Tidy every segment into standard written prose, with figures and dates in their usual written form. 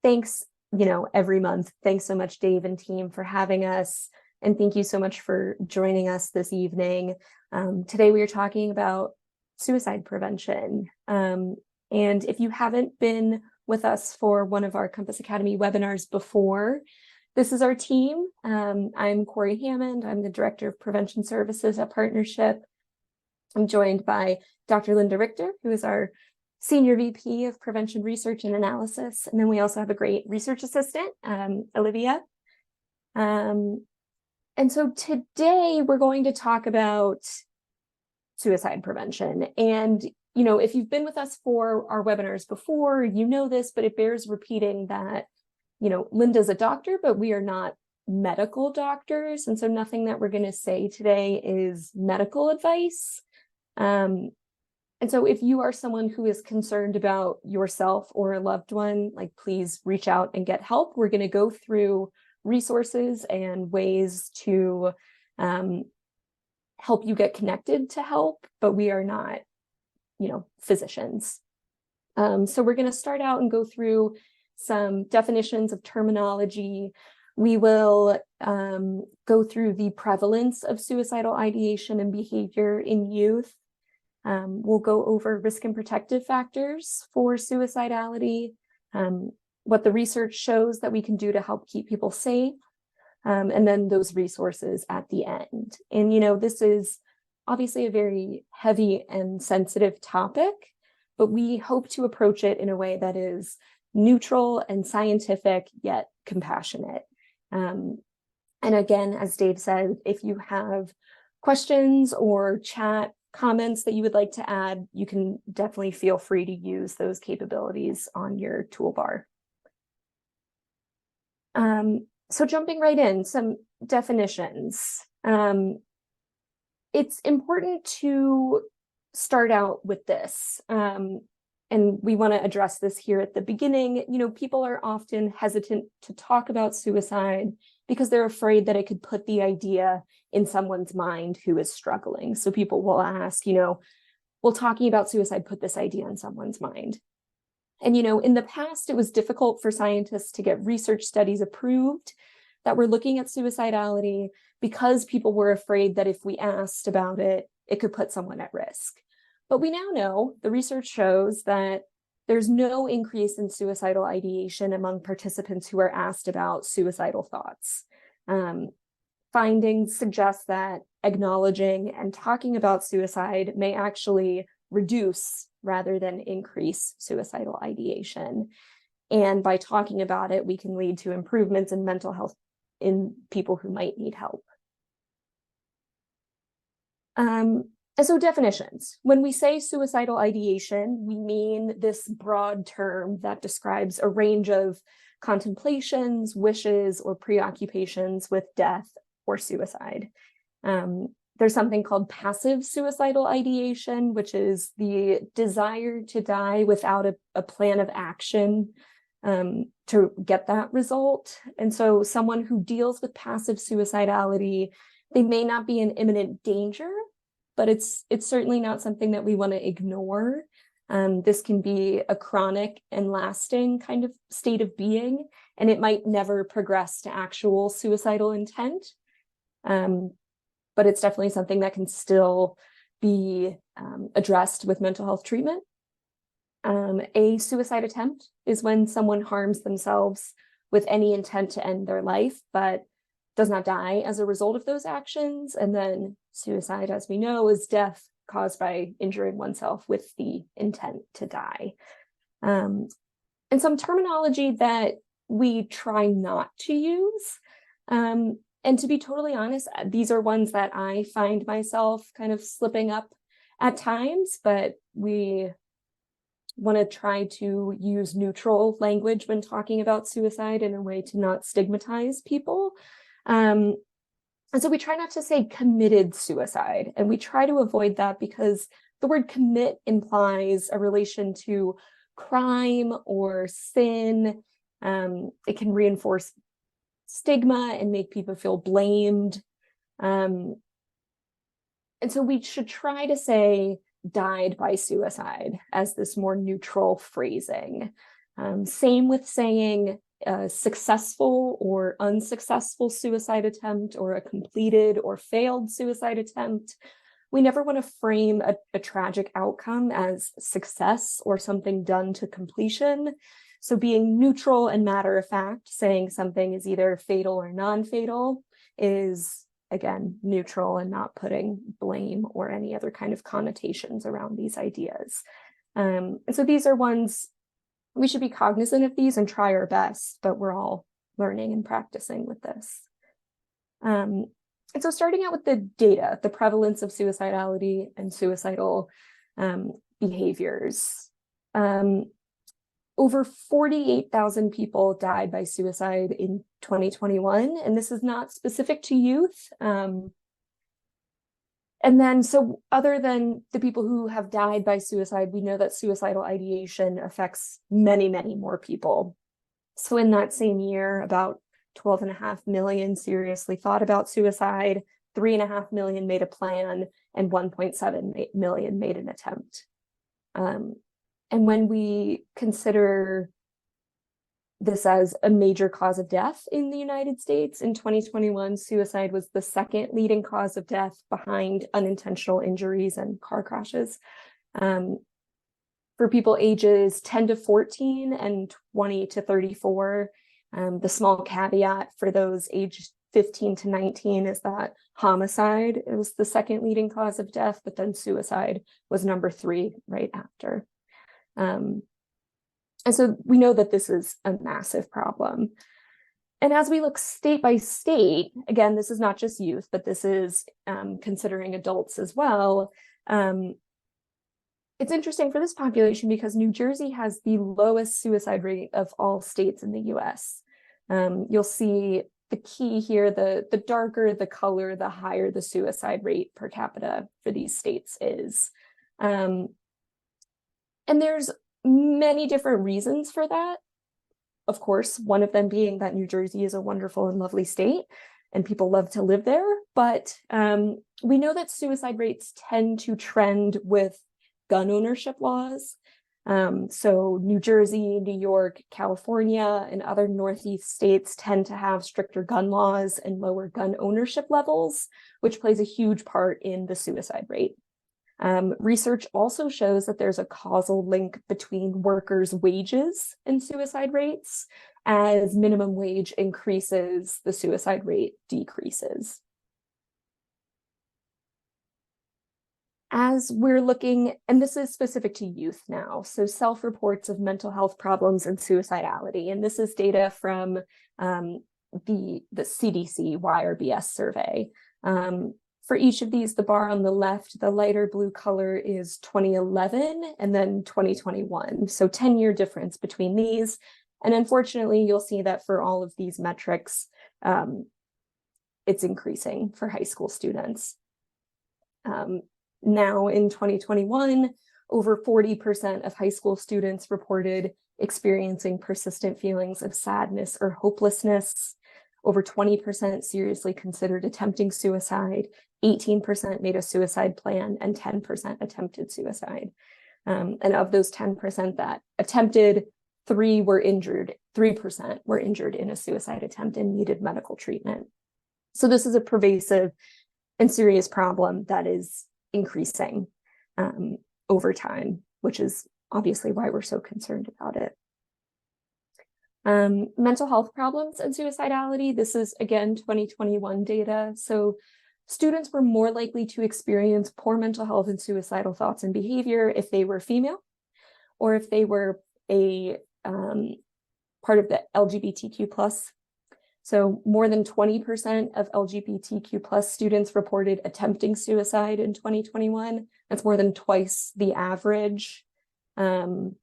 thanks, every month. Thanks so much, Dave and team, for having us. And thank you so much for joining us this evening. Today, we are talking about suicide prevention. And if you haven't been with us for one of our Compass Academy webinars before, this is our team. I'm Corey Hammond. I'm the Director of Prevention Services at Partnership. I'm joined by Dr. Linda Richter, who is our Senior VP of Prevention Research and Analysis. And then we also have a great research assistant, Olivia. And so today we're going to talk about suicide prevention. And, if you've been with us for our webinars before, you know this, but it bears repeating that, Linda's a doctor, but we are not medical doctors. And so nothing that we're going to say today is medical advice. And so if you are someone who is concerned about yourself or a loved one, please reach out and get help. We're going to go through resources and ways to help you get connected to help, but we are not, physicians. So we're going to start out and go through some definitions of terminology. We will go through the prevalence of suicidal ideation and behavior in youth. We'll go over risk and protective factors for suicidality, what the research shows that we can do to help keep people safe, and then those resources at the end. And, this is obviously a very heavy and sensitive topic, but we hope to approach it in a way that is neutral and scientific, yet compassionate. And again, as Dave said, if you have questions or chat comments that you would like to add, you can definitely feel free to use those capabilities on your toolbar. So jumping right in, some definitions. It's important to start out with this, and we want to address this here at the beginning. People are often hesitant to talk about suicide because they're afraid that it could put the idea in someone's mind who is struggling. So people will ask, will talking about suicide put this idea in someone's mind? And, in the past, it was difficult for scientists to get research studies approved that were looking at suicidality because people were afraid that if we asked about it, it could put someone at risk. But we now know, the research shows that there's no increase in suicidal ideation among participants who are asked about suicidal thoughts. Findings suggest that acknowledging and talking about suicide may actually reduce rather than increase suicidal ideation. And by talking about it, we can lead to improvements in mental health in people who might need help. And so definitions. When we say suicidal ideation, we mean this broad term that describes a range of contemplations, wishes, or preoccupations with death or suicide. There's something called passive suicidal ideation, which is the desire to die without a plan of action to get that result. And so someone who deals with passive suicidality, they may not be in imminent danger, but it's certainly not something that we want to ignore. This can be a chronic and lasting kind of state of being, and it might never progress to actual suicidal intent. But it's definitely something that can still be addressed with mental health treatment. A suicide attempt is when someone harms themselves with any intent to end their life, but does not die as a result of those actions. And then suicide, as we know, is death caused by injuring oneself with the intent to die. And some terminology that we try not to use. And to be totally honest, these are ones that I find myself kind of slipping up at times, but we want to try to use neutral language when talking about suicide in a way to not stigmatize people. And so we try not to say committed suicide, and we try to avoid that because the word commit implies a relation to crime or sin. It can reinforce stigma and make people feel blamed. And so we should try to say died by suicide as this more neutral phrasing. Same with saying a successful or unsuccessful suicide attempt or a completed or failed suicide attempt. We never want to frame a tragic outcome as success or something done to completion. So being neutral and matter of fact, saying something is either fatal or non-fatal is, again, neutral and not putting blame or any other kind of connotations around these ideas. And so these are ones we should be cognizant of these and try our best, but we're all learning and practicing with this. And so starting out with the data, the prevalence of suicidality and suicidal behaviors. Over 48,000 people died by suicide in 2021, and this is not specific to youth. And then, so other than the people who have died by suicide, we know that suicidal ideation affects many, many more people. So in that same year, about 12.5 million seriously thought about suicide, 3.5 million made a plan, and 1.7 million made an attempt. And when we consider this as a major cause of death in the United States, in 2021, suicide was the second leading cause of death behind unintentional injuries and car crashes. For people ages 10 to 14 and 20 to 34, the small caveat for those aged 15 to 19 is that homicide was the second leading cause of death, but then suicide was number 3 right after. And so we know that this is a massive problem. And as we look state by state, again, this is not just youth, but this is considering adults as well. It's interesting for this population because New Jersey has the lowest suicide rate of all states in the US. You'll see the key here, the darker the color, the higher the suicide rate per capita for these states is. And there's many different reasons for that. Of course, one of them being that New Jersey is a wonderful and lovely state and people love to live there. But we know that suicide rates tend to trend with gun ownership laws. So New Jersey, New York, California, and other Northeast states tend to have stricter gun laws and lower gun ownership levels, which plays a huge part in the suicide rate. Research also shows that there's a causal link between workers' wages and suicide rates. As minimum wage increases, the suicide rate decreases. As we're looking, and this is specific to youth now, so self-reports of mental health problems and suicidality, and this is data from the CDC YRBS survey. For each of these, the bar on the left, the lighter blue color is 2011 and then 2021. So 10-year difference between these. And unfortunately, you'll see that for all of these metrics, it's increasing for high school students. Now in 2021, over 40% of high school students reported experiencing persistent feelings of sadness or hopelessness. Over 20% seriously considered attempting suicide, 18% made a suicide plan, and 10% attempted suicide. And of those 10% that attempted, 3% were injured in a suicide attempt and needed medical treatment. So this is a pervasive and serious problem that is increasing over time, which is obviously why we're so concerned about it. Mental health problems and suicidality. This is, again, 2021 data. So students were more likely to experience poor mental health and suicidal thoughts and behavior if they were female, or if they were a part of the LGBTQ+. So more than 20% of LGBTQ+ students reported attempting suicide in 2021. That's more than twice the average. And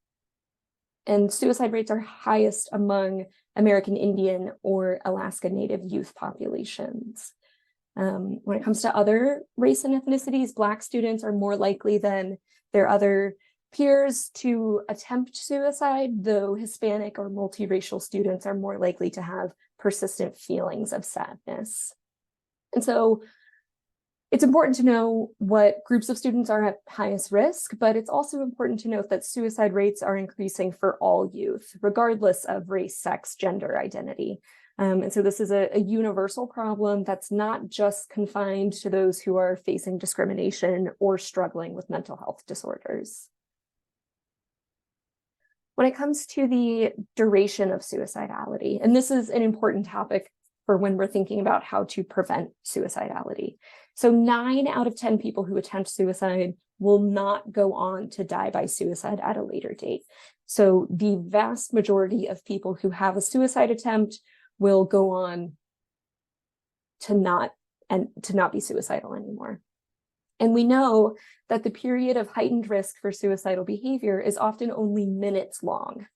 suicide rates are highest among American Indian or Alaska Native youth populations. When it comes to other race and ethnicities, Black students are more likely than their other peers to attempt suicide, though Hispanic or multiracial students are more likely to have persistent feelings of sadness. And so It's important to know what groups of students are at highest risk, but it's also important to note that suicide rates are increasing for all youth, regardless of race, sex, gender identity. And so this is a universal problem that's not just confined to those who are facing discrimination or struggling with mental health disorders. When it comes to the duration of suicidality, and this is an important topic for when we're thinking about how to prevent suicidality. So 9 out of 10 people who attempt suicide will not go on to die by suicide at a later date. So the vast majority of people who have a suicide attempt will go on to not be suicidal anymore. And we know that the period of heightened risk for suicidal behavior is often only minutes long.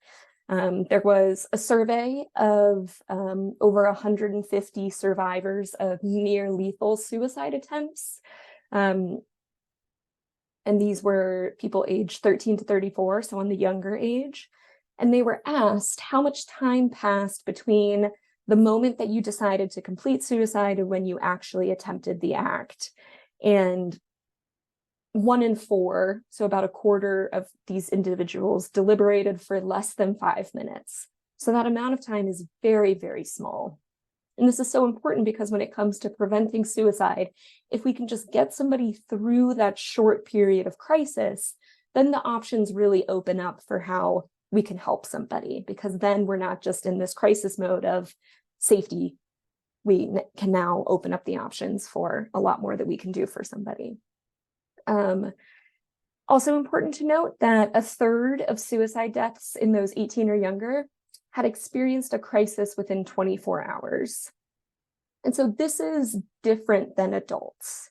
There was a survey of over 150 survivors of near lethal suicide attempts. And these were people aged 13 to 34, so on the younger age. And they were asked how much time passed between the moment that you decided to complete suicide and when you actually attempted the act. And 1 in 4, so about a quarter of these individuals, deliberated for less than 5 minutes. So that amount of time is very, very small. And this is so important because when it comes to preventing suicide, if we can just get somebody through that short period of crisis, then the options really open up for how we can help somebody, because then we're not just in this crisis mode of safety. We can now open up the options for a lot more that we can do for somebody. Also important to note that 1/3 of suicide deaths in those 18 or younger had experienced a crisis within 24 hours. And so this is different than adults.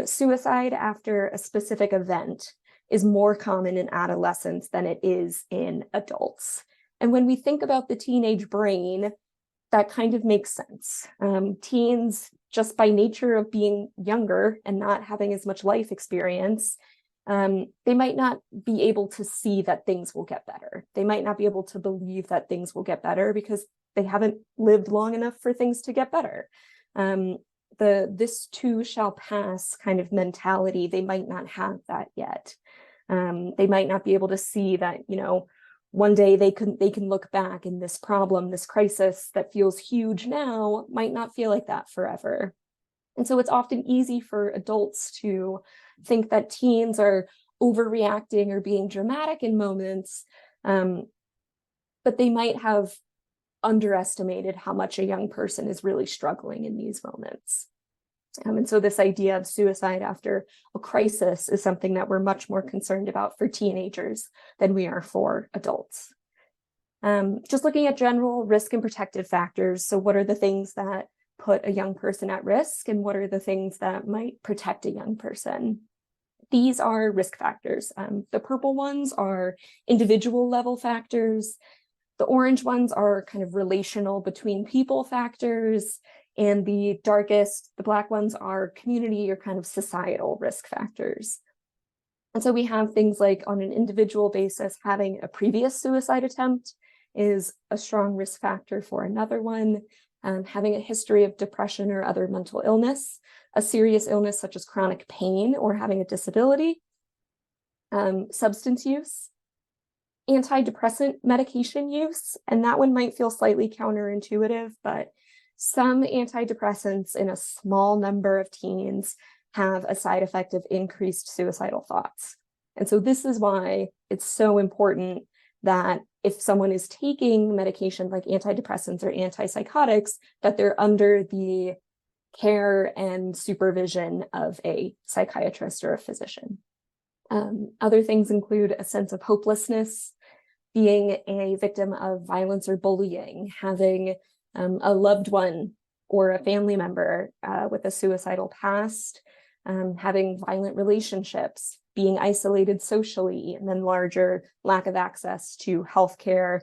Suicide after a specific event is more common in adolescents than it is in adults. And when we think about the teenage brain, that kind of makes sense. Teens, just by nature of being younger and not having as much life experience, they might not be able to see that things will get better. They might not be able to believe that things will get better because they haven't lived long enough for things to get better. This too shall pass kind of mentality, they might not have that yet. They might not be able to see that, one day they can look back and this problem, this crisis that feels huge now might not feel like that forever. And so it's often easy for adults to think that teens are overreacting or being dramatic in moments, but they might have underestimated how much a young person is really struggling in these moments. And so this idea of suicide after a crisis is something that we're much more concerned about for teenagers than we are for adults. Just looking at general risk and protective factors. So what are the things that put a young person at risk and what are the things that might protect a young person? These are risk factors. The purple ones are individual level factors. The orange ones are kind of relational between people factors. And the darkest, the black ones, are community or kind of societal risk factors. And so we have things like on an individual basis, having a previous suicide attempt is a strong risk factor for another one. Having a history of depression or other mental illness, a serious illness such as chronic pain or having a disability, substance use, antidepressant medication use, and that one might feel slightly counterintuitive, but some antidepressants in a small number of teens have a side effect of increased suicidal thoughts. And so this is why it's so important that if someone is taking medication like antidepressants or antipsychotics, that they're under the care and supervision of a psychiatrist or a physician. Other things include a sense of hopelessness, being a victim of violence or bullying, having a loved one or a family member with a suicidal past, having violent relationships, being isolated socially, and then larger lack of access to healthcare,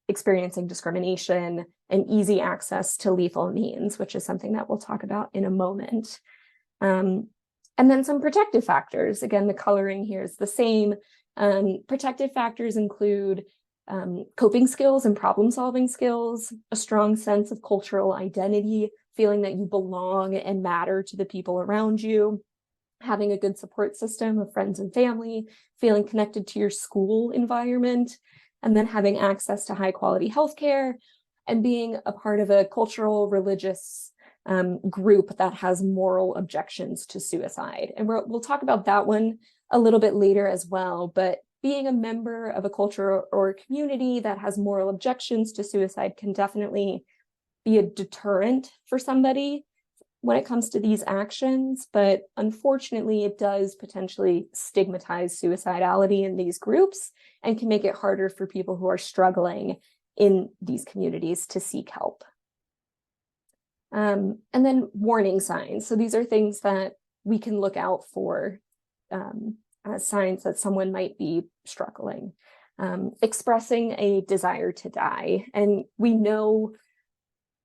experiencing discrimination, and easy access to lethal means, which is something that we'll talk about in a moment. And then some protective factors. Again, the coloring here is the same. Protective factors include coping skills and problem-solving skills, a strong sense of cultural identity, feeling that you belong and matter to the people around you, having a good support system of friends and family, feeling connected to your school environment, and then having access to high quality healthcare, and being a part of a cultural, religious group that has moral objections to suicide. And we'll talk about that one a little bit later as well, but being a member of a culture or a community that has moral objections to suicide can definitely be a deterrent for somebody when it comes to these actions, but unfortunately, it does potentially stigmatize suicidality in these groups and can make it harder for people who are struggling in these communities to seek help. And then warning signs. So these are things that we can look out for as signs that someone might be struggling. Expressing a desire to die. And we know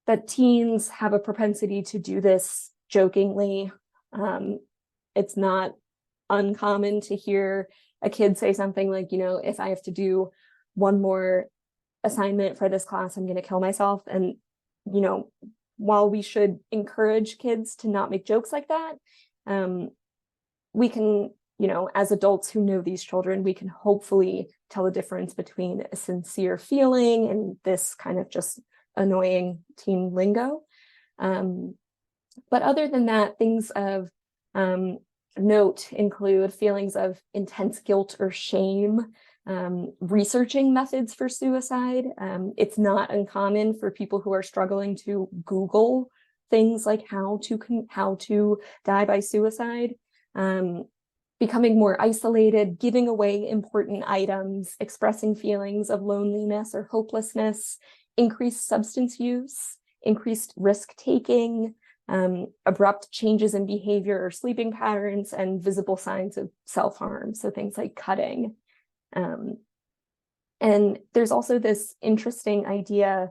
that teens have a propensity to do this jokingly. It's not uncommon to hear a kid say something like, if I have to do one more assignment for this class, I'm going to kill myself. And, while we should encourage kids to not make jokes like that, we can, as adults who know these children, we can hopefully tell the difference between a sincere feeling and this kind of just annoying teen lingo. But other than that, things of note include feelings of intense guilt or shame, researching methods for suicide. It's not uncommon for people who are struggling to Google things like how to die by suicide, becoming more isolated, giving away important items, expressing feelings of loneliness or hopelessness, increased substance use, increased risk-taking, abrupt changes in behavior or sleeping patterns, and visible signs of self-harm, so things like cutting. And there's also this interesting idea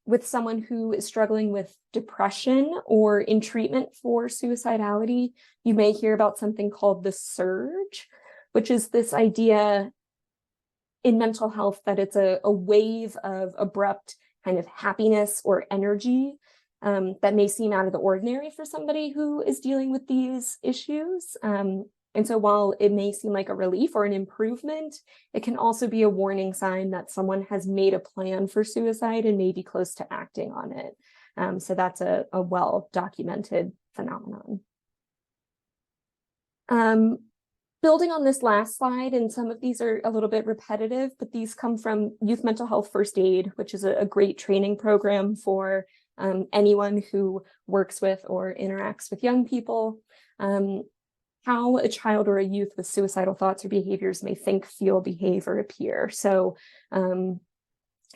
with someone who is struggling with depression or in treatment for suicidality. You may hear about something called the surge, which is this idea in mental health that it's a wave of abrupt kind of happiness or energy that may seem out of the ordinary for somebody who is dealing with these issues. And so while it may seem like a relief or an improvement, it can also be a warning sign that someone has made a plan for suicide and may be close to acting on it. So that's a well-documented phenomenon. Building on this last slide, and some of these are a little bit repetitive, but these come from Youth Mental Health First Aid, which is a great training program for anyone who works with or interacts with young people. How a child or a youth with suicidal thoughts or behaviors may think, feel, behave, or appear. So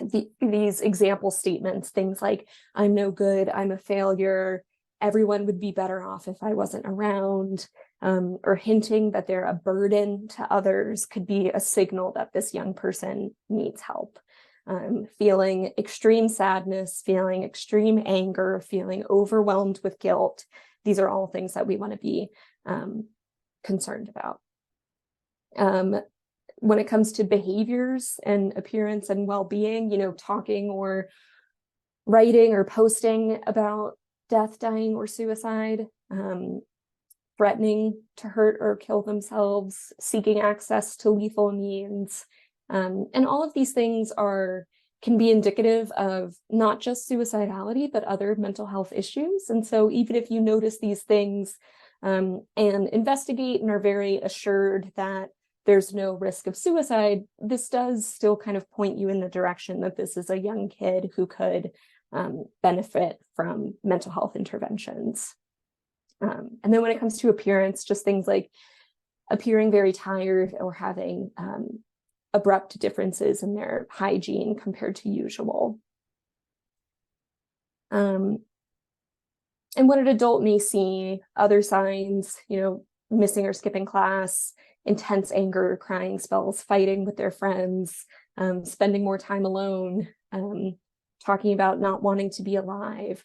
these example statements, things like, I'm no good, I'm a failure, everyone would be better off if I wasn't around, or hinting that they're a burden to others could be a signal that this young person needs help. Feeling extreme sadness, feeling extreme anger, feeling overwhelmed with guilt. These are all things that we want to be concerned about. When it comes to behaviors and appearance and well-being, talking or writing or posting about death, dying, or suicide, threatening to hurt or kill themselves, seeking access to lethal means, and all of these things can be indicative of not just suicidality, but other mental health issues. And so even if you notice these things and investigate and are very assured that there's no risk of suicide, this does still kind of point you in the direction that this is a young kid who could benefit from mental health interventions. And then when it comes to appearance, just things like appearing very tired or having abrupt differences in their hygiene compared to usual. And what an adult may see, other signs, missing or skipping class, intense anger, crying spells, fighting with their friends, spending more time alone, talking about not wanting to be alive,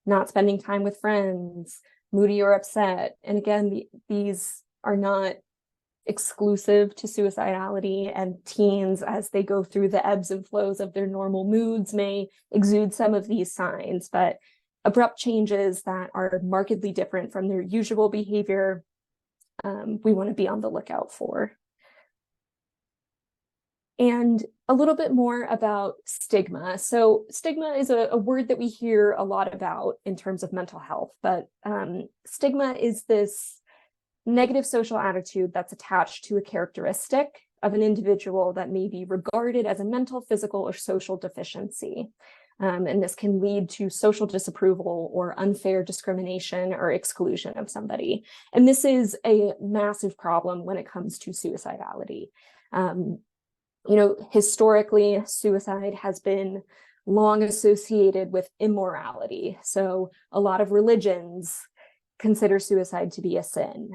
not spending time with friends, moody or upset. And again, these are not exclusive to suicidality, and teens, as they go through the ebbs and flows of their normal moods, may exude some of these signs, but abrupt changes that are markedly different from their usual behavior, we want to be on the lookout for. And a little bit more about stigma. So stigma is a word that we hear a lot about in terms of mental health, but stigma is this negative social attitude that's attached to a characteristic of an individual that may be regarded as a mental, physical, or social deficiency. And this can lead to social disapproval or unfair discrimination or exclusion of somebody. And this is a massive problem when it comes to suicidality. Historically, suicide has been long associated with immorality. So a lot of religions consider suicide to be a sin.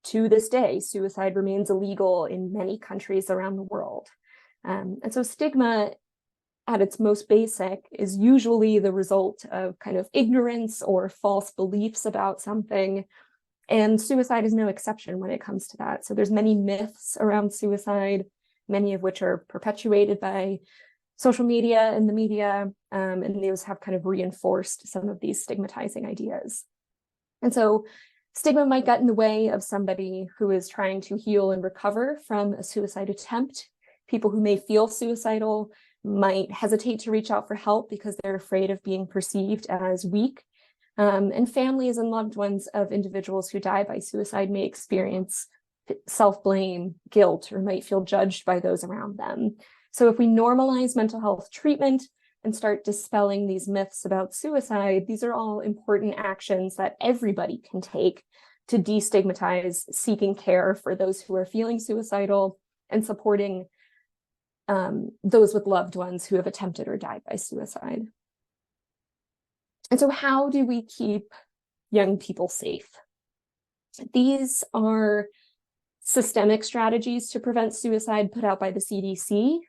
To this day, suicide remains illegal in many countries around the world. And so stigma, at its most basic, is usually the result of kind of ignorance or false beliefs about something. And suicide is no exception when it comes to that. So there's many myths around suicide, many of which are perpetuated by social media and the media, and those have kind of reinforced some of these stigmatizing ideas. And so stigma might get in the way of somebody who is trying to heal and recover from a suicide attempt. People who may feel suicidal might hesitate to reach out for help because they're afraid of being perceived as weak. And families and loved ones of individuals who die by suicide may experience self-blame, guilt, or might feel judged by those around them. So if we normalize mental health treatment and start dispelling these myths about suicide, these are all important actions that everybody can take to destigmatize seeking care for those who are feeling suicidal and supporting those with loved ones who have attempted or died by suicide. And so how do we keep young people safe? These are systemic strategies to prevent suicide put out by the CDC,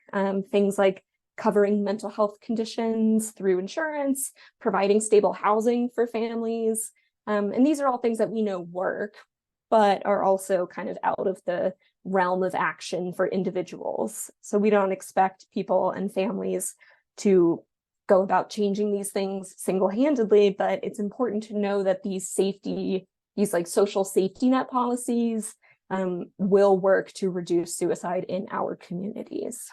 things like covering mental health conditions through insurance, providing stable housing for families. And these are all things that we know work, but are also kind of out of the realm of action for individuals. So we don't expect people and families to go about changing these things single-handedly, but it's important to know that these like social safety net policies will work to reduce suicide in our communities.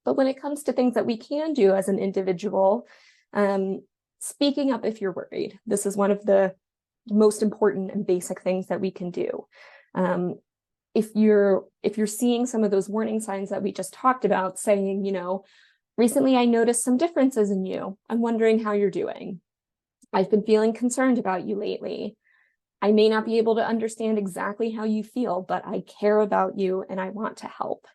But when it comes to things that we can do as an individual, speaking up if you're worried. This is one of the most important and basic things that we can do. If you're seeing some of those warning signs that we just talked about, saying, recently I noticed some differences in you. I'm wondering how you're doing. I've been feeling concerned about you lately. I may not be able to understand exactly how you feel, but I care about you and I want to help.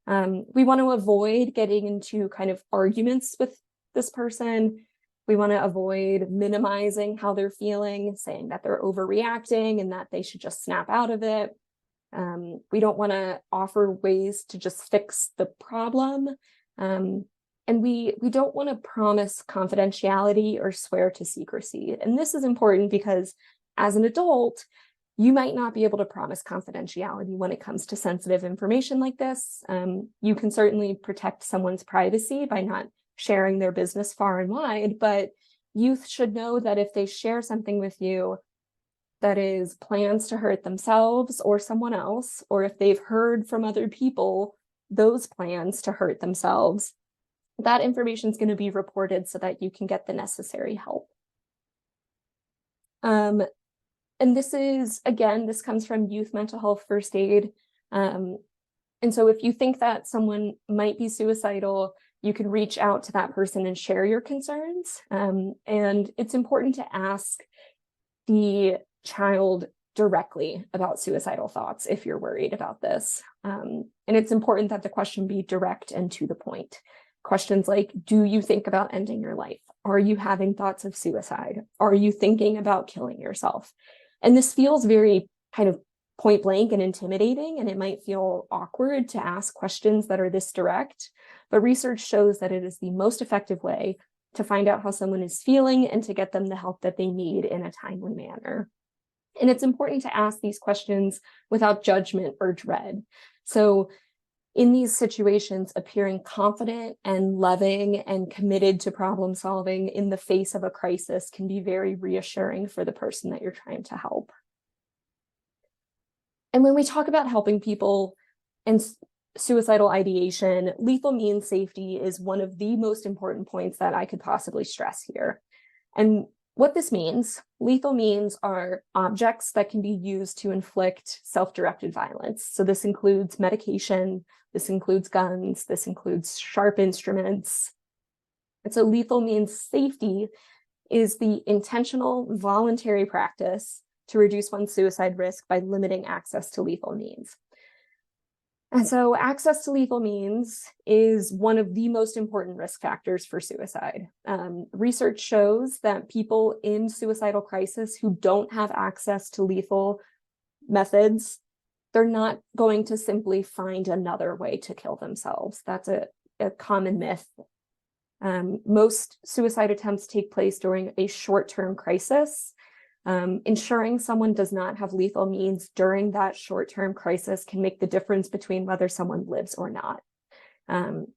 We want to avoid getting into kind of arguments with this person. We want to avoid minimizing how they're feeling, saying that they're overreacting and that they should just snap out of it. We don't want to offer ways to just fix the problem. And we don't want to promise confidentiality or swear to secrecy. And this is important because as an adult, you might not be able to promise confidentiality when it comes to sensitive information like this. You can certainly protect someone's privacy by not sharing their business far and wide, but youth should know that if they share something with you that is plans to hurt themselves or someone else, or if they've heard from other people those plans to hurt themselves, that information is going to be reported so that you can get the necessary help. And this is, again, this comes from Youth Mental Health First Aid. And so if you think that someone might be suicidal, you can reach out to that person and share your concerns. And it's important to ask the child directly about suicidal thoughts if you're worried about this. And it's important that the question be direct and to the point. Questions like, do you think about ending your life? Are you having thoughts of suicide? Are you thinking about killing yourself? And this feels very kind of point blank and intimidating, and it might feel awkward to ask questions that are this direct, but research shows that it is the most effective way to find out how someone is feeling and to get them the help that they need in a timely manner. And it's important to ask these questions without judgment or dread. So in these situations, appearing confident and loving and committed to problem solving in the face of a crisis can be very reassuring for the person that you're trying to help. And when we talk about helping people and suicidal ideation, lethal means safety is one of the most important points that I could possibly stress here. And what this means, lethal means are objects that can be used to inflict self-directed violence. So this includes medication, this includes guns, this includes sharp instruments. And so lethal means safety is the intentional, voluntary practice to reduce one's suicide risk by limiting access to lethal means. And so access to lethal means is one of the most important risk factors for suicide. Research shows that people in suicidal crisis who don't have access to lethal methods, they're not going to simply find another way to kill themselves. That's a common myth. Most suicide attempts take place during a short-term crisis. Ensuring someone does not have lethal means during that short-term crisis can make the difference between whether someone lives or not.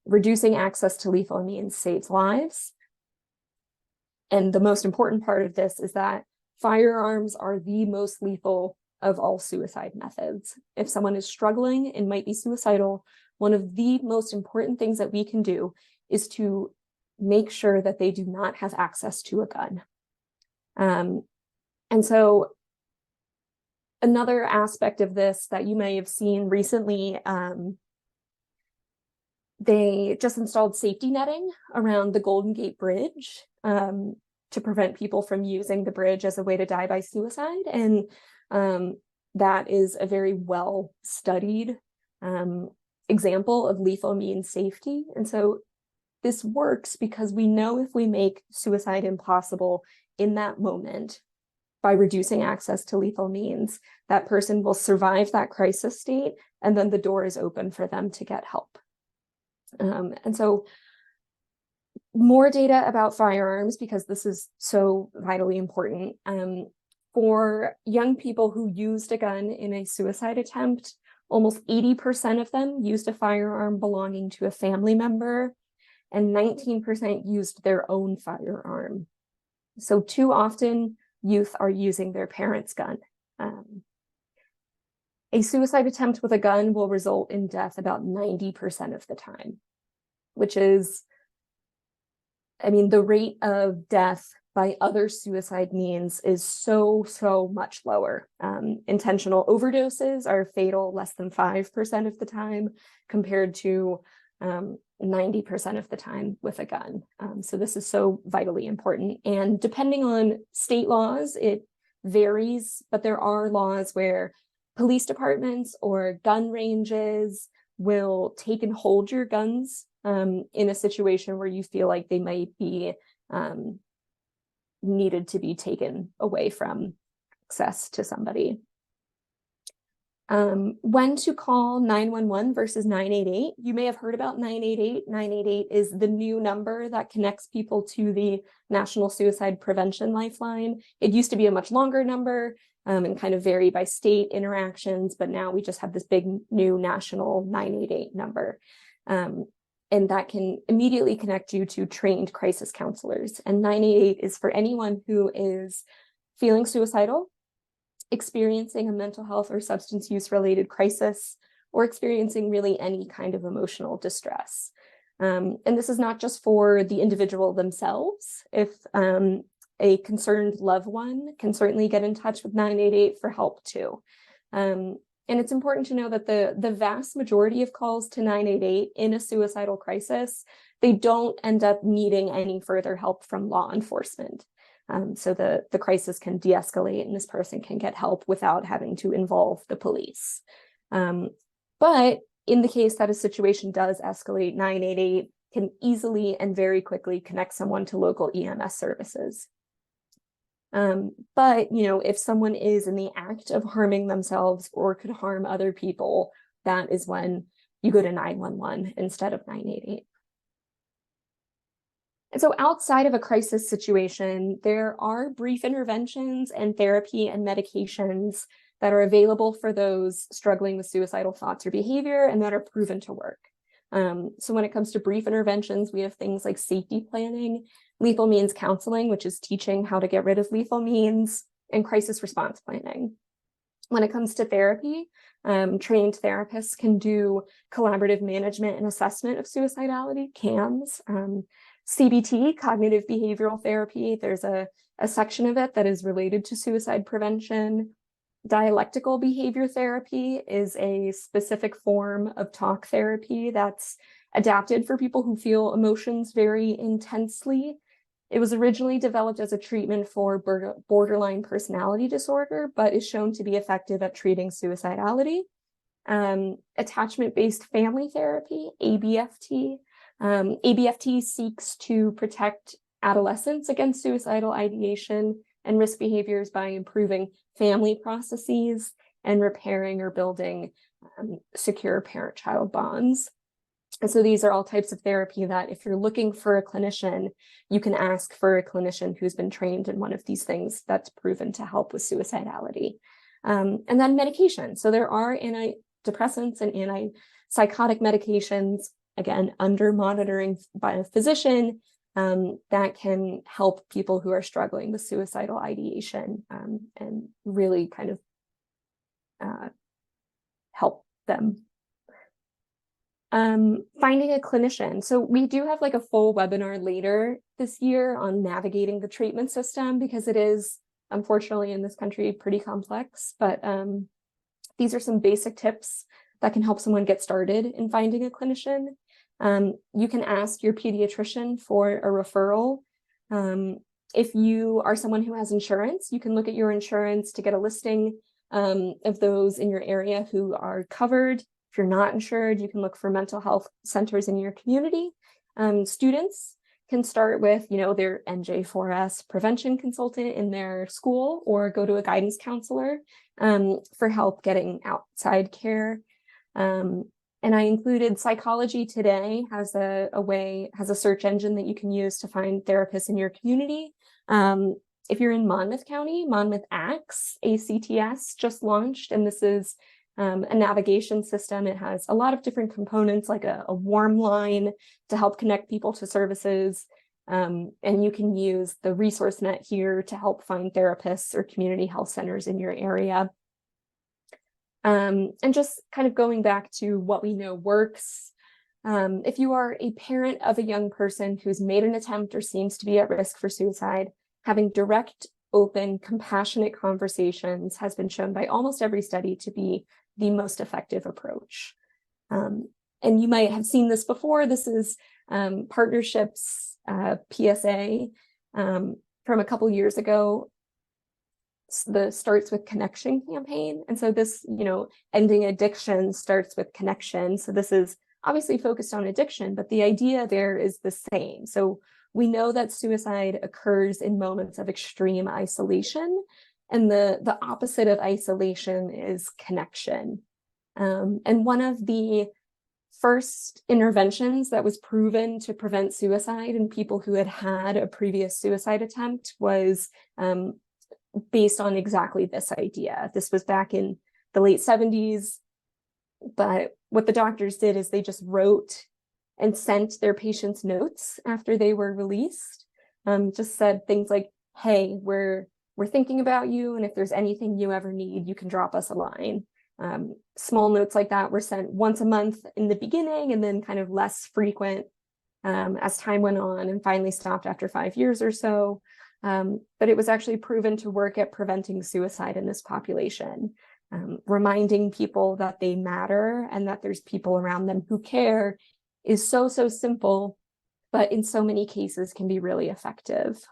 Reducing access to lethal means saves lives. And the most important part of this is that firearms are the most lethal of all suicide methods. If someone is struggling and might be suicidal, one of the most important things that we can do is to make sure that they do not have access to a gun. And so another aspect of this that you may have seen recently, they just installed safety netting around the Golden Gate Bridge to prevent people from using the bridge as a way to die by suicide. And that is a very well-studied example of lethal means safety. And so this works because we know if we make suicide impossible in that moment, by reducing access to lethal means, that person will survive that crisis state, and then the door is open for them to get help. And so more data about firearms, because this is so vitally important. For young people who used a gun in a suicide attempt, almost 80% of them used a firearm belonging to a family member, and 19% used their own firearm. So too often, youth are using their parents' gun. A suicide attempt with a gun will result in death about 90% of the time, which is, I mean, the rate of death by other suicide means is so much lower. Intentional overdoses are fatal less than 5% of the time, compared to 90% of the time with a gun. So this is so vitally important. And depending on state laws, it varies, but there are laws where police departments or gun ranges will take and hold your guns in a situation where you feel like they might be needed to be taken away from access to somebody. When to call 911 versus 988. You may have heard about 988. 988 is the new number that connects people to the National Suicide Prevention Lifeline. It used to be a much longer number and kind of vary by state interactions, but now we just have this big new national 988 number. And that can immediately connect you to trained crisis counselors. And 988 is for anyone who is feeling suicidal, experiencing a mental health or substance use related crisis, or experiencing really any kind of emotional distress. And this is not just for the individual themselves. If a concerned loved one can certainly get in touch with 988 for help too. And it's important to know that the vast majority of calls to 988 in a suicidal crisis, they don't end up needing any further help from law enforcement. So the crisis can de-escalate and this person can get help without having to involve the police. But in the case that a situation does escalate, 988 can easily and very quickly connect someone to local EMS services. But, you know, if someone is in the act of harming themselves or could harm other people, that is when you go to 911 instead of 988. And so outside of a crisis situation, there are brief interventions and therapy and medications that are available for those struggling with suicidal thoughts or behavior and that are proven to work. So when it comes to brief interventions, we have things like safety planning, lethal means counseling, which is teaching how to get rid of lethal means, and crisis response planning. When it comes to therapy, trained therapists can do collaborative management and assessment of suicidality, CAMS, CBT, cognitive behavioral therapy. There's a section of it that is related to suicide prevention. Dialectical behavior therapy is a specific form of talk therapy that's adapted for people who feel emotions very intensely. It was originally developed as a treatment for borderline personality disorder, but is shown to be effective at treating suicidality. Attachment-based family therapy, ABFT. ABFT seeks to protect adolescents against suicidal ideation and risk behaviors by improving family processes and repairing or building secure parent-child bonds. And so these are all types of therapy that if you're looking for a clinician, you can ask for a clinician who's been trained in one of these things that's proven to help with suicidality. And then medication. So there are antidepressants and antipsychotic medications, again, under monitoring by a physician, that can help people who are struggling with suicidal ideation and really kind of help them. Finding a clinician. So we do have like a full webinar later this year on navigating the treatment system because it is, unfortunately, in this country, pretty complex. But these are some basic tips that can help someone get started in finding a clinician. You can ask your pediatrician for a referral. If you are someone who has insurance, you can look at your insurance to get a listing of those in your area who are covered. If you're not insured, you can look for mental health centers in your community. Students can start with, their NJ4S prevention consultant in their school or go to a guidance counselor for help getting outside care. And I included Psychology Today has a search engine that you can use to find therapists in your community. If you're in Monmouth County, Monmouth ACTS, ACTS just launched, and this is a navigation system. It has a lot of different components like a warm line to help connect people to services. And you can use the resource net here to help find therapists or community health centers in your area. And just kind of going back to what we know works. If you are a parent of a young person who's made an attempt or seems to be at risk for suicide, having direct, open, compassionate conversations has been shown by almost every study to be the most effective approach. And you might have seen this before. This is Partnerships PSA from a couple years ago, the Starts with Connection campaign. And so this, ending addiction starts with connection. So this is obviously focused on addiction, but the idea there is the same. So we know that suicide occurs in moments of extreme isolation, and the opposite of isolation is connection. And one of the first interventions that was proven to prevent suicide in people who had had a previous suicide attempt was based on exactly this idea. This was back in the late 70s, but what the doctors did is they just wrote and sent their patients notes after they were released, just said things like, hey, we're thinking about you, and if there's anything you ever need, you can drop us a line. Small notes like that were sent once a month in the beginning and then kind of less frequent as time went on, and finally stopped after 5 years or so. But it was actually proven to work at preventing suicide in this population, reminding people that they matter and that there's people around them who care is so simple, but in so many cases can be really effective.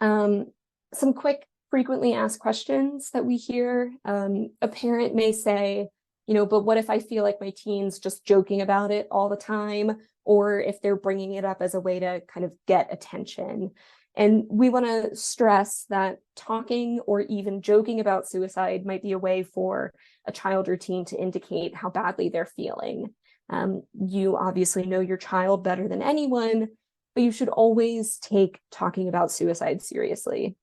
Some quick frequently asked questions that we hear. A parent may say, but what if I feel like my teen's just joking about it all the time, or if they're bringing it up as a way to kind of get attention. And we want to stress that talking or even joking about suicide might be a way for a child or teen to indicate how badly they're feeling. You obviously know your child better than anyone, but you should always take talking about suicide seriously.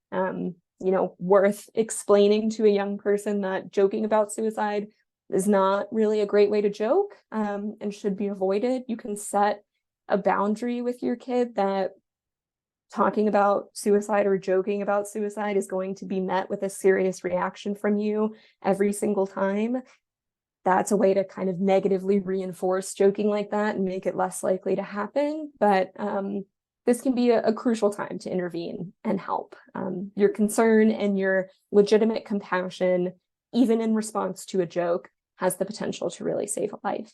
worth explaining to a young person that joking about suicide is not really a great way to joke, and should be avoided. You can set a boundary with your kid that talking about suicide or joking about suicide is going to be met with a serious reaction from you every single time. That's a way to kind of negatively reinforce joking like that and make it less likely to happen. But this can be a crucial time to intervene and help. Your concern and your legitimate compassion, even in response to a joke, has the potential to really save a life.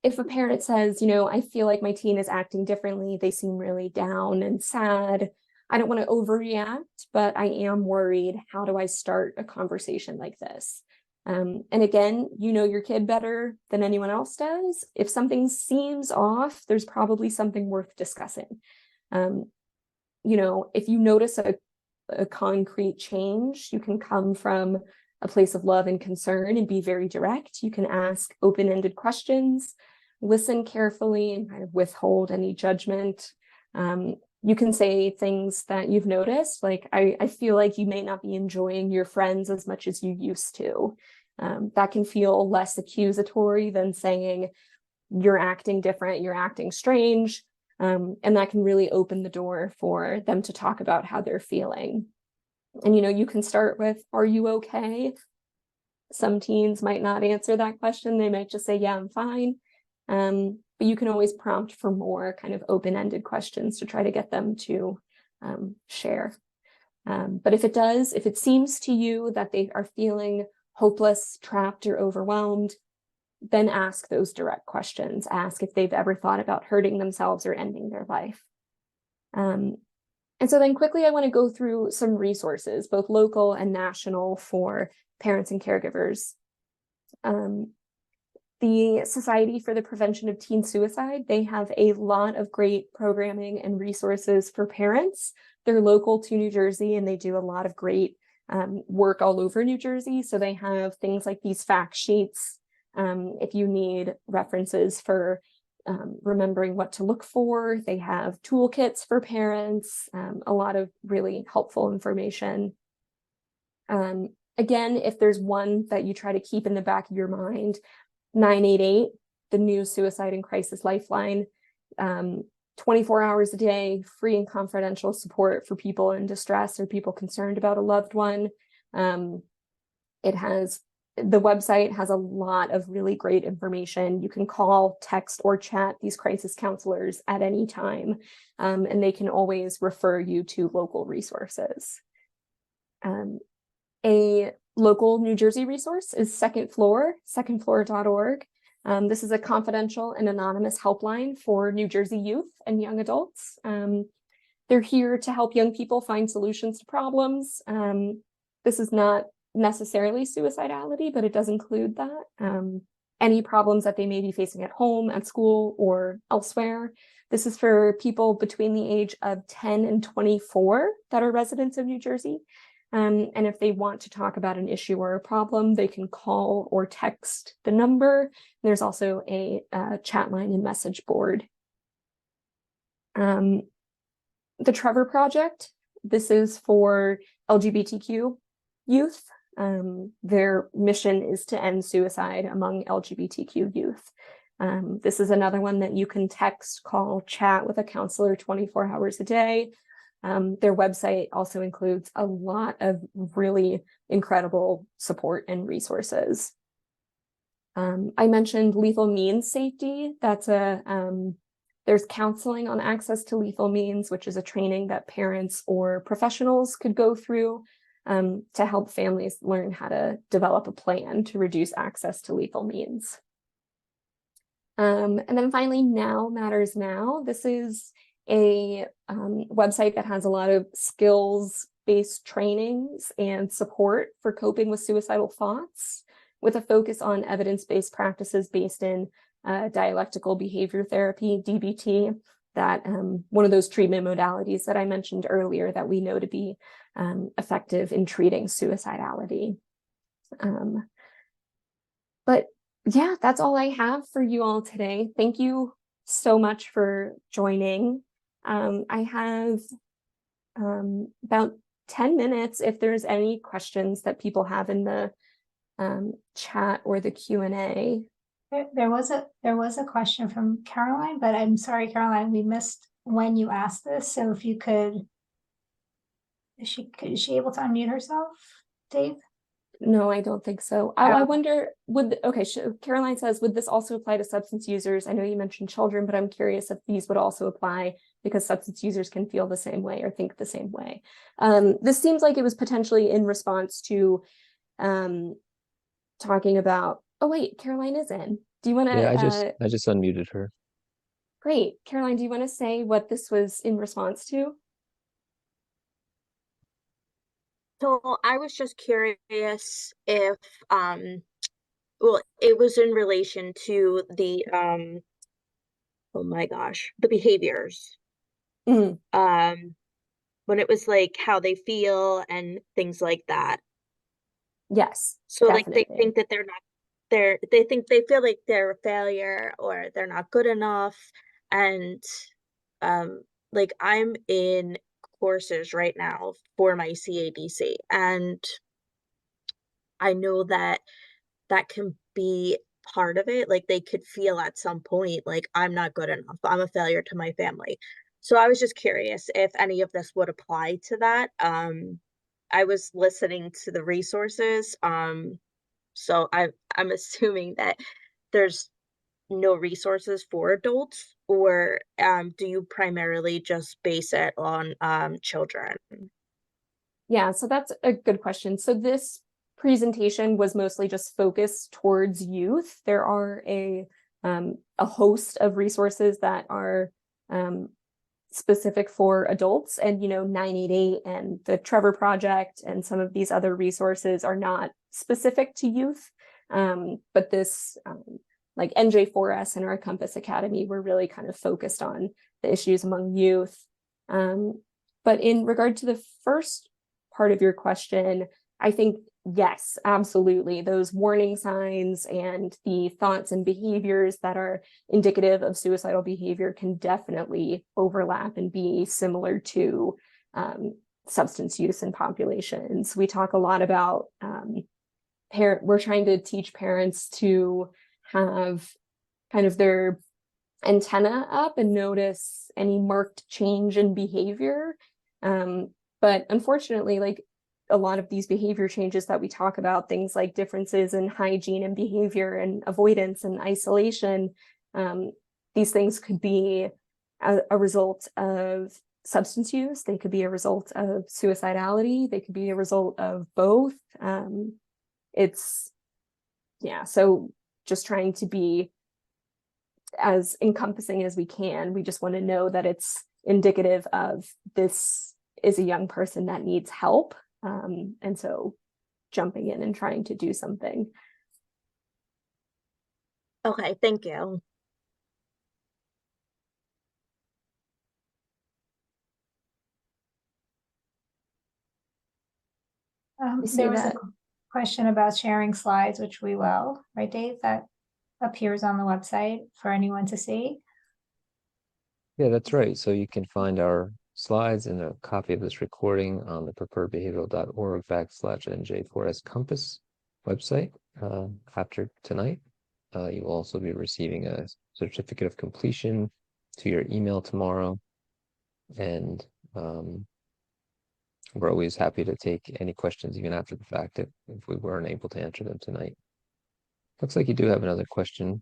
If a parent says, I feel like my teen is acting differently, they seem really down and sad, I don't want to overreact, but I am worried. How do I start a conversation like this? And again, you know your kid better than anyone else does. If something seems off, there's probably something worth discussing. If you notice a concrete change, you can come from a place of love and concern and be very direct. You can ask open-ended questions, listen carefully, and kind of withhold any judgment. You can say things that you've noticed, like, I feel like you may not be enjoying your friends as much as you used to. That can feel less accusatory than saying, you're acting different, you're acting strange. And that can really open the door for them to talk about how they're feeling. And, you can start with, are you okay? Some teens might not answer that question. They might just say, yeah, I'm fine. But you can always prompt for more kind of open-ended questions to try to get them to share. But if it seems to you that they are feeling hopeless, trapped, or overwhelmed, then ask those direct questions. Ask if they've ever thought about hurting themselves or ending their life. And so then quickly, I want to go through some resources, both local and national, for parents and caregivers. The Society for the Prevention of Teen Suicide, they have a lot of great programming and resources for parents. They're local to New Jersey, and they do a lot of great work all over New Jersey. So they have things like these fact sheets. If you need references for remembering what to look for, they have toolkits for parents, a lot of really helpful information. Again, if there's one that you try to keep in the back of your mind, 988, the new suicide and crisis lifeline, 24 hours a day, free and confidential support for people in distress or people concerned about a loved one. The website has a lot of really great information. You can call, text, or chat these crisis counselors at any time, and they can always refer you to local resources. A local New Jersey resource is Second Floor, secondfloor.org. This is a confidential and anonymous helpline for New Jersey youth and young adults. They're here to help young people find solutions to problems. This is not necessarily suicidality, but it does include that. Any problems that they may be facing at home, at school, or elsewhere. This is for people between the age of 10 and 24 that are residents of New Jersey. And if they want to talk about an issue or a problem, they can call or text the number. There's also a chat line and message board. The Trevor Project, this is for LGBTQ youth. Their mission is to end suicide among LGBTQ youth. This is another one that you can text, call, chat with a counselor 24 hours a day. Their website also includes a lot of really incredible support and resources. I mentioned lethal means safety. There's counseling on access to lethal means, which is a training that parents or professionals could go through to help families learn how to develop a plan to reduce access to lethal means. And then finally, Now Matters Now. This is a website that has a lot of skills-based trainings and support for coping with suicidal thoughts, with a focus on evidence-based practices based in dialectical behavior therapy, DBT, that one of those treatment modalities that I mentioned earlier that we know to be effective in treating suicidality. But yeah, that's all I have for you all today. Thank you so much for joining. I have about 10 minutes if there's any questions that people have in the chat or the Q&A. There was a question from Caroline, but I'm sorry, Caroline, we missed when you asked this. So if you could, is she able to unmute herself, Dave? No, I don't think so. I wonder, Caroline says, would this also apply to substance users? I know you mentioned children, but I'm curious if these would also apply because substance users can feel the same way or think the same way. This seems like it was potentially in response to talking about, oh wait, Caroline is in. Do you want to? Yeah, I just unmuted her. Great. Caroline, do you want to say what this was in response to? So I was just curious if, well, it was in relation to the, oh my gosh, the behaviors. Mm. When it was like how they feel and things like that. Yes. So definitely. like they think that they feel like they're a failure or they're not good enough. And like I'm in courses right now for my CADC, and I know that that can be part of it. Like they could feel at some point like I'm not good enough. I'm a failure to my family. So I was just curious if any of this would apply to that. I was listening to the resources. So I'm assuming that there's no resources for adults, or do you primarily just base it on children? Yeah, so that's a good question. So this presentation was mostly just focused towards youth. There are a host of resources that are specific for adults, and 988 and the Trevor Project and some of these other resources are not specific to youth. But this like NJ4S and our Compass Academy, we're really kind of focused on the issues among youth. But in regard to the first part of your question, I think, yes, absolutely. Those warning signs and the thoughts and behaviors that are indicative of suicidal behavior can definitely overlap and be similar to substance use in populations. We talk a lot about we're trying to teach parents to have kind of their antenna up and notice any marked change in behavior. But unfortunately, like a lot of these behavior changes that we talk about, things like differences in hygiene and behavior and avoidance and isolation, these things could be a result of substance use. They could be a result of suicidality. They could be a result of both. So just trying to be as encompassing as we can. We just want to know that it's indicative of this is a young person that needs help. And so jumping in and trying to do something. Okay, thank you. There was a question about sharing slides, which we will, right, Dave? That appears on the website for anyone to see. Yeah, that's right. So you can find our slides and a copy of this recording on the preparedbehavioral.org/NJ4S Compass website after tonight. You will also be receiving a certificate of completion to your email tomorrow. And we're always happy to take any questions even after the fact if we weren't able to answer them tonight. Looks like you do have another question.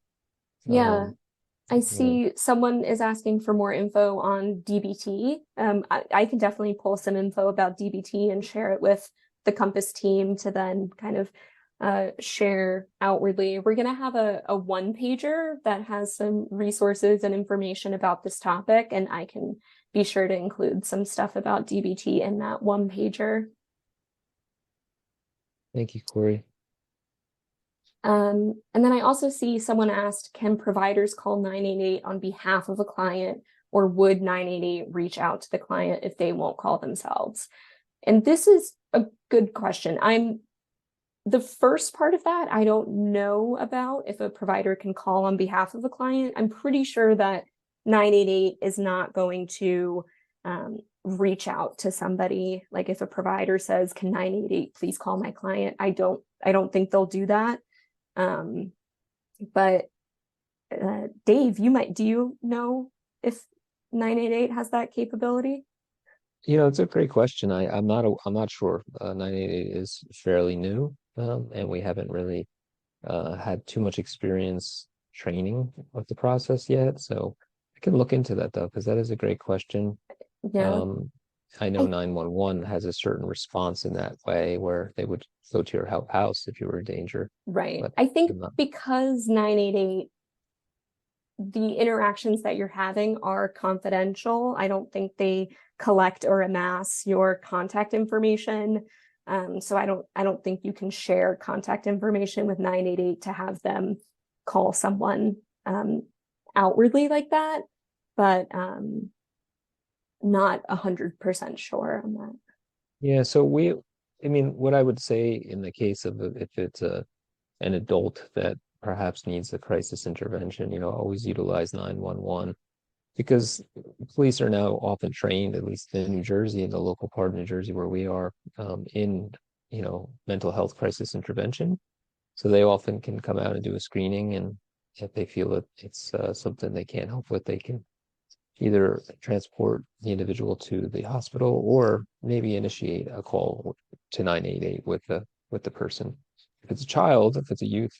Yeah. I see someone is asking for more info on DBT. I can definitely pull some info about DBT and share it with the Compass team to then kind of share outwardly. We're going to have a one-pager that has some resources and information about this topic, and I can be sure to include some stuff about DBT in that one-pager. Thank you, Corey. And then I also see someone asked, can providers call 988 on behalf of a client, or would 988 reach out to the client if they won't call themselves? And this is a good question. The first part of that, I don't know about if a provider can call on behalf of a client. I'm pretty sure that 988 is not going to reach out to somebody. Like if a provider says, can 988 please call my client? I don't think they'll do that. But Dave, do you know if 988 has that capability? It's a great question. I'm not sure. 988 is fairly new, and we haven't really had too much experience training with the process yet. So I can look into that though, because that is a great question. Yeah. I know I 911 has a certain response in that way where they would go to your house if you were in danger. Right. But I think I'm not- because 988, the interactions that you're having are confidential. I don't think they collect or amass your contact information. So I don't think you can share contact information with 988 to have them call someone outwardly like that, but not 100% sure on that. Yeah, so what I would say in the case of if it's an adult that perhaps needs a crisis intervention, always utilize 911 because police are now often trained, at least in New Jersey, in the local part of New Jersey where we are, in, mental health crisis intervention. So they often can come out and do a screening, and if they feel that it's something they can't help with, they can either transport the individual to the hospital or maybe initiate a call to 988 with the person. If it's a child, if it's a youth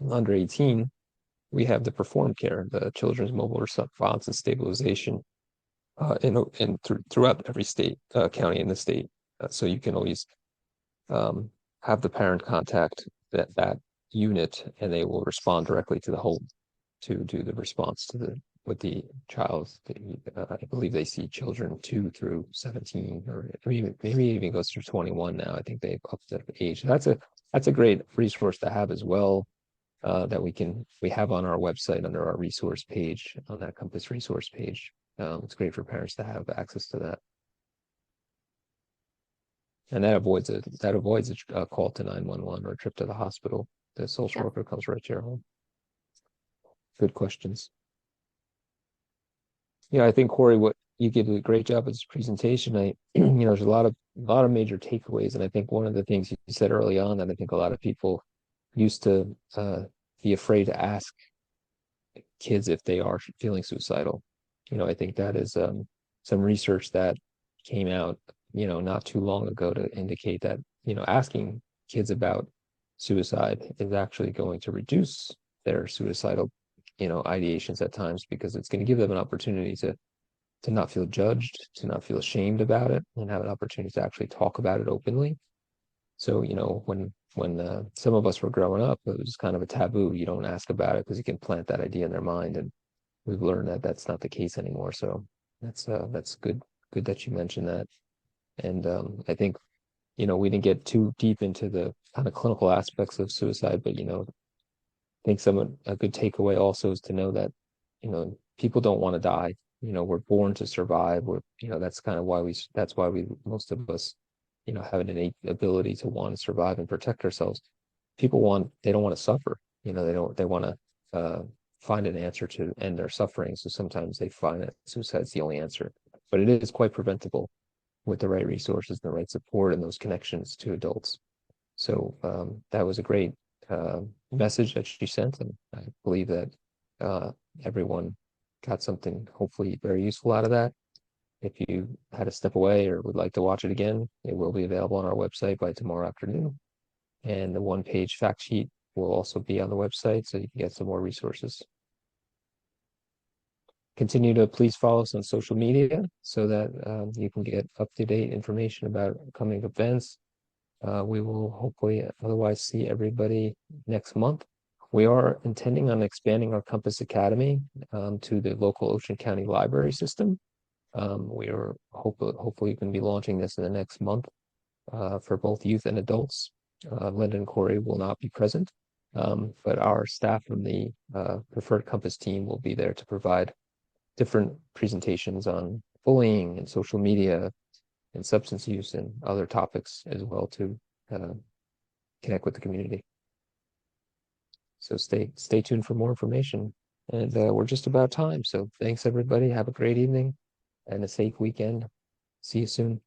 under 18, we have the Perform Care, the Children's Mobile Response and Stabilization, throughout every state, county in the state. So you can always have the parent contact that unit, and they will respond directly to the home to do the response with the child. I believe they see children 2 through 17, or maybe even goes through 21 now. I think they've upped the age. That's a great resource to have as well. That we have on our website under our resource page, on that Compass resource page. It's great for parents to have access to that. And that avoids a call to 911 or a trip to the hospital. The social worker comes right to your home. Good questions. Yeah, I think Corey, what you did a great job with this presentation. There's a lot of major takeaways, and I think one of the things you said early on that I think a lot of people used to be afraid to ask kids if they are feeling suicidal. I think that is some research that came out, not too long ago to indicate that, asking kids about suicide is actually going to reduce their suicidal, ideations at times, because it's going to give them an opportunity to not feel judged, to not feel ashamed about it, and have an opportunity to actually talk about it openly. So, when some of us were growing up, it was kind of a taboo. You don't ask about it because you can plant that idea in their mind, and we've learned that that's not the case anymore. So that's good that you mentioned that. And I think, we didn't get too deep into the kind of clinical aspects of suicide, but I think a good takeaway also is to know that, people don't want to die. We're born to survive. That's kind of why most of us, have an innate ability to want to survive and protect ourselves. They don't want to suffer. They want to find an answer to end their suffering. So sometimes they find that suicide's the only answer, but it is quite preventable with the right resources, the right support, and those connections to adults. So that was a great message that she sent, and I believe that everyone got something hopefully very useful out of that. If you had to step away or would like to watch it again, it will be available on our website by tomorrow afternoon. And the one-page fact sheet will also be on the website, so you can get some more resources. Continue to please follow us on social media so that you can get up-to-date information about upcoming events. We will hopefully otherwise see everybody next month. We are intending on expanding our Compass Academy to the local Ocean County library system. We are hopefully going to be launching this in the next month for both youth and adults. Linda and Corey will not be present, but our staff from the Preferred Compass team will be there to provide different presentations on bullying and social media and substance use and other topics as well to connect with the community. So stay tuned for more information. And we're just about time. So thanks everybody. Have a great evening and a safe weekend. See you soon.